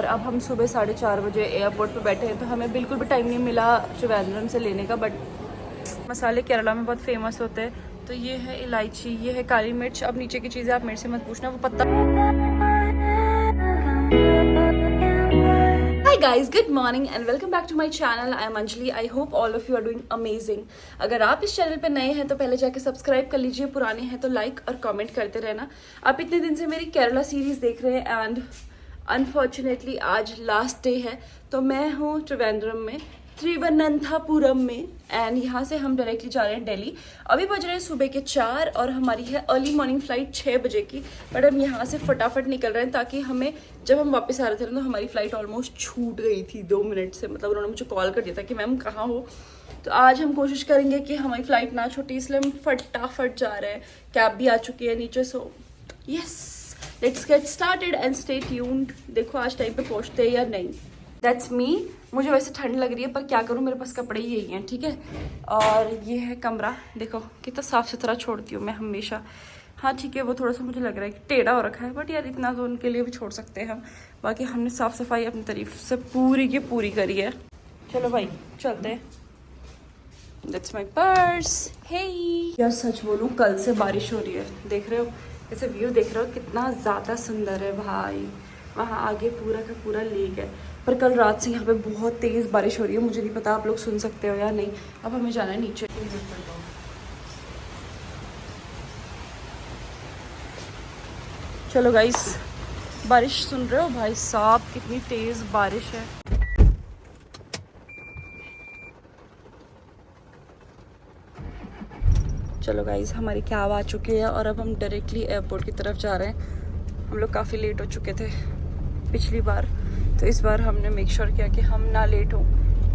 और अब हम सुबह 4:30 बजे एयरपोर्ट पे बैठे हैं, तो हमें बिल्कुल भी टाइम नहीं मिला त्रिवेंद्रम से लेने का। बट मसाले केरला में बहुत फेमस होते हैं, तो ये है इलायची, ये है काली मिर्च। अब नीचे की चीज़ें आप मेरे से मत पूछना, वो पत्ता। Hi guys, good morning and welcome back to my channel. I am Anjali. I hope all of you are doing amazing. अगर आप इस चैनल पे नए हैं तो पहले जाके सब्सक्राइब कर लीजिए, पुराने हैं तो लाइक और कमेंट करते रहना। आप इतने दिन से मेरी केरला सीरीज देख रहे हैं एंड अनफॉर्चुनेटली आज लास्ट डे है, तो मैं हूँ त्रिवेंद्रम में, त्रिवनंतपुरम में, एंड यहाँ से हम डायरेक्टली जा रहे हैं दिल्ली। अभी बज रहे हैं सुबह के 4 और हमारी है अर्ली मॉर्निंग फ्लाइट 6 बजे की। बट हम यहाँ से फटाफट निकल रहे हैं ताकि हमें, जब हम वापस आ रहे थे तो हमारी फ़्लाइट ऑलमोस्ट छूट गई थी 2 मिनट से। मतलब उन्होंने मुझे कॉल कर दिया था कि मैम कहाँ हो। तो आज हम कोशिश करेंगे कि हमारी फ़्लाइट ना छूटे, इसलिए हम फटाफट जा रहे हैं। कैब भी आ चुकी है नीचे, so yes let's get started and stay tuned. देखो आज टाइम पे पहुँचते हैं या नहीं। That's me. मुझे वैसे ठंड लग रही है पर क्या करूँ, मेरे पास कपड़े ही यही हैं, ठीक है। और ये है कमरा, देखो कितना साफ़ सुथरा छोड़ती हूँ मैं हमेशा। हाँ ठीक है, वो थोड़ा सा मुझे लग रहा है कि टेढ़ा हो रखा है, बट यार इतना तो उनके लिए भी छोड़ सकते हैं हम। बाकी हमने साफ़ सफाई अपनी तरफ से पूरी की पूरी करी है। चलो भाई चलते हैं। That's my purse. हे यार सच बोलूँ, कल से बारिश हो रही है, देख रहे हो ऐसे व्यू देख रहे हो कितना ज़्यादा सुंदर है भाई। वहाँ आगे पूरा का पूरा लेक है, पर कल रात से यहाँ पे बहुत तेज़ बारिश हो रही है। मुझे नहीं पता आप लोग सुन सकते हो या नहीं। अब हमें जाना है नीचे। चलो गाइस, बारिश सुन रहे हो भाई साहब, कितनी तेज़ बारिश है। चलो गाइस, हमारी कैब आ चुकी है और अब हम डायरेक्टली एयरपोर्ट की तरफ जा रहे हैं। हम लोग काफ़ी लेट हो चुके थे पिछली बार, तो इस बार हमने मेक श्योर किया कि हम ना लेट हो,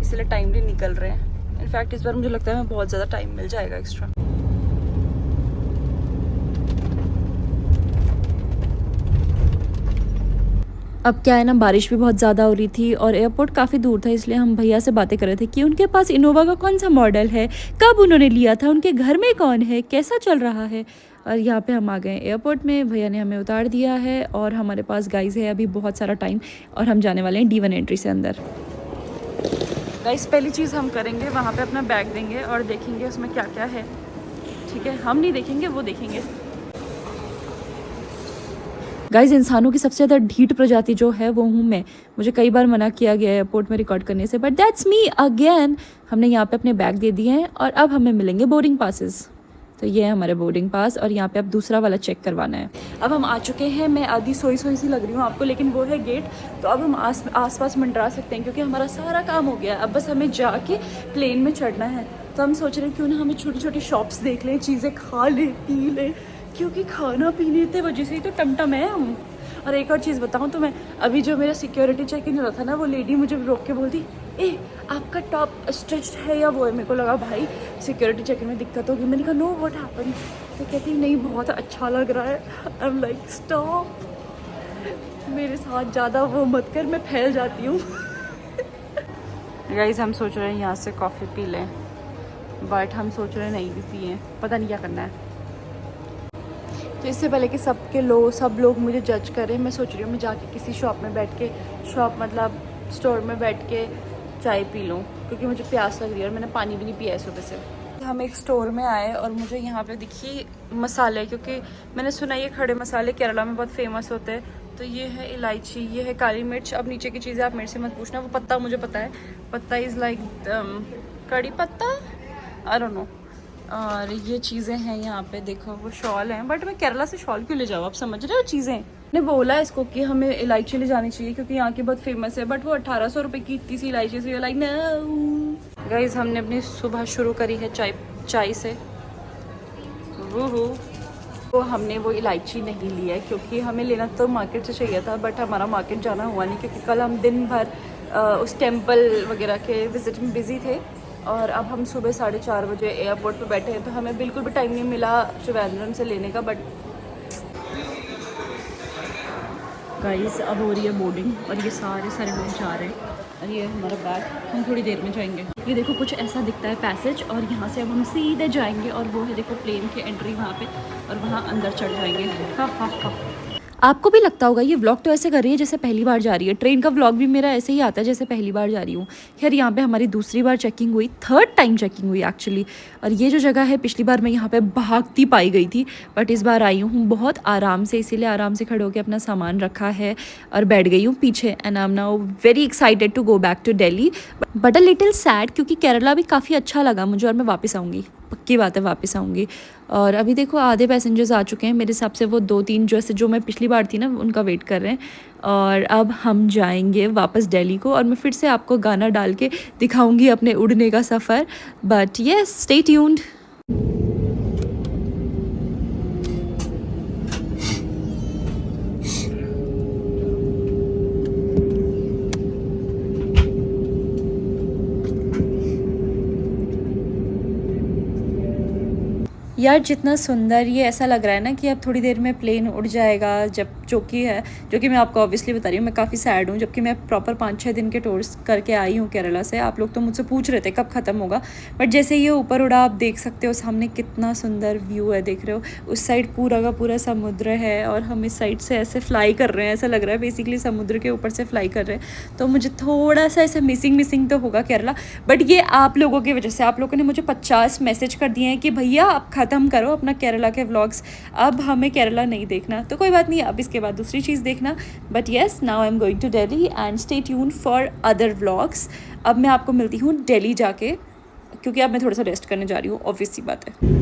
इसलिए टाइमली निकल रहे हैं। इनफैक्ट इस बार मुझे लगता है हमें बहुत ज़्यादा टाइम मिल जाएगा एक्स्ट्रा। अब क्या है ना, बारिश भी बहुत ज़्यादा हो रही थी और एयरपोर्ट काफ़ी दूर था, इसलिए हम भैया से बातें कर रहे थे कि उनके पास इनोवा का कौन सा मॉडल है, कब उन्होंने लिया था, उनके घर में कौन है, कैसा चल रहा है। और यहाँ पे हम आ गए एयरपोर्ट में, भैया ने हमें उतार दिया है और हमारे पास गाइस है अभी बहुत सारा टाइम, और हम जाने वाले हैं D1 एंट्री से अंदर। गाइस पहली चीज़ हम करेंगे, वहाँ पे अपना बैग देंगे और देखेंगे उसमें क्या क्या है, ठीक है। हम नहीं देखेंगे, वो देखेंगे। गाइस इंसानों की सबसे ज़्यादा ढीठ प्रजाति जो है वो हूँ मैं। मुझे कई बार मना किया गया है एयरपोर्ट में रिकॉर्ड करने से, बट दैट्स मी अगेन। हमने यहाँ पे अपने बैग दे दिए हैं और अब हमें मिलेंगे बोर्डिंग पासेस। तो ये है हमारे बोर्डिंग पास और यहाँ पे अब दूसरा वाला चेक करवाना है। अब हम आ चुके हैं। मैं आधी सोई सी लग रही हूँ आपको, लेकिन वो है गेट, तो अब हम आस पास मंडरा सकते हैं क्योंकि हमारा सारा काम हो गया है। अब बस हमें जाके प्लेन में चढ़ना है। तो हम सोच रहे हैं क्यों ना हमें छोटी छोटी शॉप्स देख लें, चीज़ें खा लें, पी लें, क्योंकि खाना पीने की वजह से ही तो टमटम है हम। और एक और चीज़ बताऊँ तो मैं, अभी जो मेरा सिक्योरिटी चेक इन हो रहा था ना, वो लेडी मुझे रोक के बोलती, ए आपका टॉप स्टिच्ड है या वो है। मेरे को लगा भाई सिक्योरिटी चेक में दिक्कत होगी। मैंने कहा नो व्हाट हैपन। तो कहती नहीं बहुत अच्छा लग रहा है। आई एम लाइक स्टॉप, मेरे साथ ज़्यादा वो मत कर, मैं फैल जाती हूँ। गाइस हम सोच रहे हैं यहाँ से कॉफ़ी पी लें, बट हम सोच रहे हैं नहीं भी पिए, पता नहीं क्या करना है। तो इससे पहले कि सब लोग मुझे जज करें, मैं सोच रही हूँ मैं जाके किसी शॉप में बैठ के, शॉप मतलब स्टोर में बैठ के चाय पी लूँ, क्योंकि मुझे प्यास लग रही है और मैंने पानी भी नहीं पिया है सुबह से। हम एक स्टोर में आए और मुझे यहाँ पे दिखी मसाले, क्योंकि मैंने सुना ये खड़े मसाले केरला में बहुत फेमस होते हैं। तो ये है इलायची, ये है काली मिर्च। अब नीचे की चीज़ें आप मेरे से मत पूछना, वो पत्ता मुझे पता है, पत्ता इज़ लाइक कड़ी पत्ता, आई डोंट नो। और ये चीज़ें हैं यहाँ पे, देखो वो शॉल हैं, बट मैं केरला से शॉल क्यों ले जाऊँ, आप समझ रहे हो चीज़ें। ने बोला इसको कि हमें इलायची ले जानी चाहिए क्योंकि यहाँ की बहुत फेमस है, बट वो 1800 रुपये की इतनी सी इलायची से, लाइक ना। गाइस हमने अपनी सुबह शुरू करी है चाय से। तो हमने वो इलायची नहीं ली है क्योंकि हमें लेना तो मार्केट से चाहिए था, बट हमारा मार्केट जाना हुआ नहीं क्योंकि कल हम दिन भर उस टेम्पल वगैरह के विजिट में बिज़ी थे। और अब हम सुबह 4:30 बजे एयरपोर्ट पे बैठे हैं, तो हमें बिल्कुल भी टाइम नहीं मिला त्रिवेंद्रम से लेने का। बट गाइस अब हो रही है बोर्डिंग और ये सारे लोग जा रहे हैं और ये हमारा बैग, हम थोड़ी देर में जाएंगे। ये देखो कुछ ऐसा दिखता है पैसेज, और यहाँ से अब हम सीधे जाएंगे और वो है देखो प्लेन की एंट्री वहाँ पे, और वहाँ अंदर चढ़ जाएंगे। हाँ। आपको भी लगता होगा ये व्लॉग तो ऐसे कर रही है जैसे पहली बार जा रही है। ट्रेन का व्लॉग भी मेरा ऐसे ही आता है जैसे पहली बार जा रही हूँ। खैर यहाँ पे हमारी दूसरी बार चेकिंग हुई, थर्ड टाइम चेकिंग हुई एक्चुअली। और ये जो जगह है, पिछली बार मैं यहाँ पे भागती पाई गई थी, बट इस बार आई हूँ बहुत आराम से, इसीलिए आराम से खड़े होकर अपना सामान रखा है और बैठ गई हूँ पीछे। And I am now very excited to go back to Delhi, but a little sad, क्योंकि केरला भी काफ़ी अच्छा लगा मुझे और मैं वापस आऊँगी, पक्की बात है वापस आऊँगी। और अभी देखो आधे पैसेंजर्स आ चुके हैं मेरे हिसाब से, वो 2-3 जैसे जो मैं पिछली बार थी ना उनका वेट कर रहे हैं। और अब हम जाएंगे वापस दिल्ली को, और मैं फिर से आपको गाना डाल के दिखाऊंगी अपने उड़ने का सफ़र। But yes, stay tuned. यार जितना सुंदर ये ऐसा लग रहा है ना कि अब थोड़ी देर में प्लेन उड़ जाएगा, जब जो कि मैं आपको ऑब्वियसली बता रही हूँ, मैं काफ़ी सैड हूँ, जबकि मैं प्रॉपर 5-6 दिन के टूर्स करके आई हूँ केरला से। आप लोग तो मुझसे पूछ रहे थे कब ख़त्म होगा, बट जैसे ये ऊपर उड़ा आप देख सकते हो सामने कितना सुंदर व्यू है, देख रहे हो उस साइड पूरा का पूरा समुद्र है और हम इस साइड से ऐसे फ्लाई कर रहे हैं, ऐसा लग रहा है बेसिकली समुद्र के ऊपर से फ्लाई कर रहे हैं। तो मुझे थोड़ा सा ऐसे मिसिंग तो होगा केरला, बट ये आप लोगों की वजह से। आप लोगों ने मुझे 50 मैसेज कर दिए हैं कि भैया आप ख़त्म करो अपना केरला के व्लॉग्स, अब हमें केरला नहीं देखना। तो कोई बात नहीं, अब इसके बाद दूसरी चीज़ देखना। But yes, now I am going to Delhi and stay tune for other vlogs. अब मैं आपको मिलती हूँ दिल्ली जाके, क्योंकि अब मैं थोड़ा सा रेस्ट करने जा रही हूँ, ऑब्वियस सी बात है।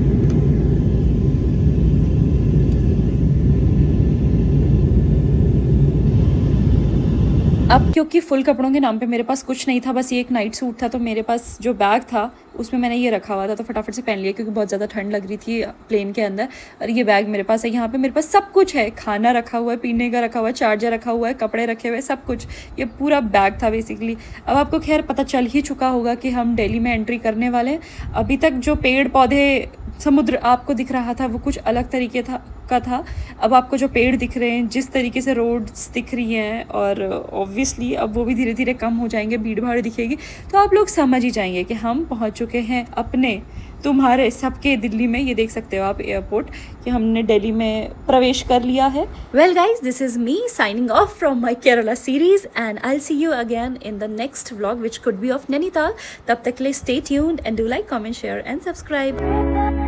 अब क्योंकि फुल कपड़ों के नाम पे मेरे पास कुछ नहीं था, बस ये एक नाइट सूट था, तो मेरे पास जो बैग था उसमें मैंने ये रखा हुआ था, तो फटाफट से पहन लिया क्योंकि बहुत ज़्यादा ठंड लग रही थी प्लेन के अंदर। और ये बैग मेरे पास है, यहाँ पे मेरे पास सब कुछ है, खाना रखा हुआ है, पीने का रखा हुआ है, चार्जर रखा हुआ है, कपड़े रखे हुए, सब कुछ, ये पूरा बैग था बेसिकली। अब आपको खैर पता चल ही चुका होगा कि हम दिल्ली में एंट्री करने वाले हैं। अभी तक जो पेड़ पौधे समुद्र आपको दिख रहा था वो कुछ अलग तरीके का था। अब आपको जो पेड़ दिख रहे हैं, जिस तरीके से रोड्स दिख रही हैं, और ऑब्वियसली अब वो भी धीरे धीरे कम हो जाएंगे, भीड़ भाड़ दिखेगी, तो आप लोग समझ ही जाएंगे कि हम पहुंच चुके हैं अपने तुम्हारे सबके दिल्ली में। ये देख सकते हो आप एयरपोर्ट कि हमने दिल्ली में प्रवेश कर लिया है। Well guys, this is me signing off from my Kerala series and I will see you again in the next vlog which could be of Nainital. तब तक के लिए stay tuned and do like, comment, share and subscribe.